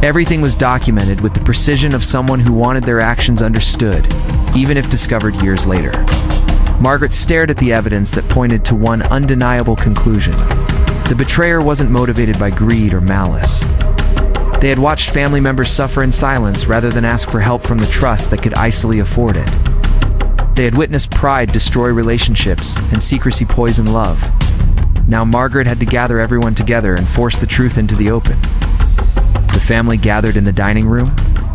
Everything was documented with the precision of someone who wanted their actions understood, even if discovered years later. Margaret stared at the evidence that pointed to one undeniable conclusion. The betrayer wasn't motivated by greed or malice. They had watched family members suffer in silence rather than ask for help from the trust that could easily afford it. They had witnessed pride destroy relationships and secrecy poison love. Now Margaret had to gather everyone together and force the truth into the open. The family gathered in the dining room,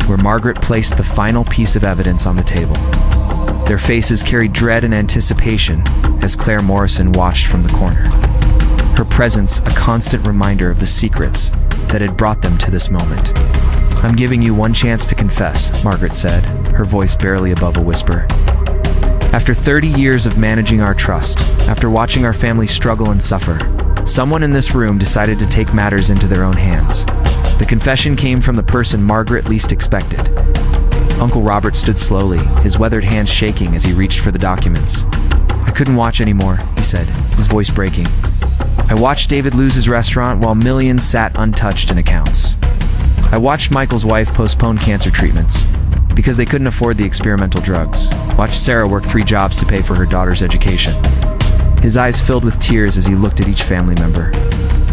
where Margaret placed the final piece of evidence on the table. Their faces carried dread and anticipation as Claire Morrison watched from the corner. Her presence a constant reminder of the secrets that had brought them to this moment. "I'm giving you one chance to confess," Margaret said, her voice barely above a whisper. "After 30 years of managing our trust, after watching our family struggle and suffer, someone in this room decided to take matters into their own hands." The confession came from the person Margaret least expected. Uncle Robert stood slowly, his weathered hands shaking as he reached for the documents. "I couldn't watch anymore," he said, his voice breaking. "I watched David lose his restaurant while millions sat untouched in accounts. I watched Michael's wife postpone cancer treatments because they couldn't afford the experimental drugs. Watched Sarah work 3 jobs to pay for her daughter's education." His eyes filled with tears as he looked at each family member.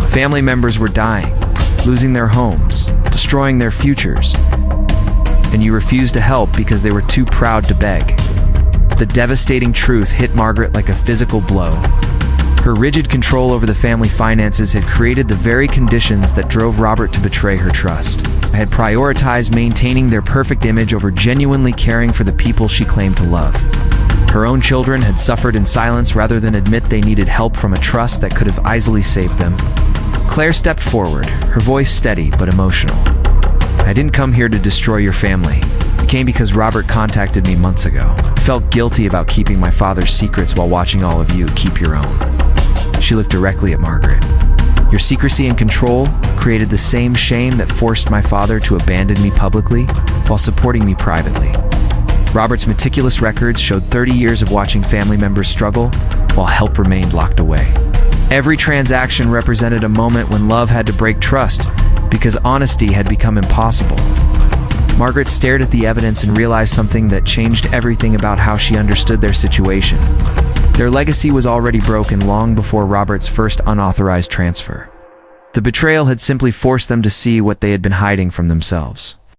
Family members were dying, losing their homes, destroying their futures. And you refused to help because they were too proud to beg. The devastating truth hit Margaret like a physical blow. Her rigid control over the family finances had created the very conditions that drove Robert to betray her trust. He had prioritized maintaining their perfect image over genuinely caring for the people she claimed to love. Her own children had suffered in silence rather than admit they needed help from a trust that could have easily saved them. Claire stepped forward, her voice steady but emotional. "I didn't come here to destroy your family. I came because Robert contacted me months ago. I felt guilty about keeping my father's secrets while watching all of you keep your own." She looked directly at Margaret. "Your secrecy and control created the same shame that forced my father to abandon me publicly while supporting me privately." Robert's meticulous records showed 30 years of watching family members struggle while help remained locked away. Every transaction represented a moment when love had to break trust because honesty had become impossible. Margaret stared at the evidence and realized something that changed everything about how she understood their situation. Their legacy was already broken long before Robert's first unauthorized transfer. The betrayal had simply forced them to see what they had been hiding from themselves.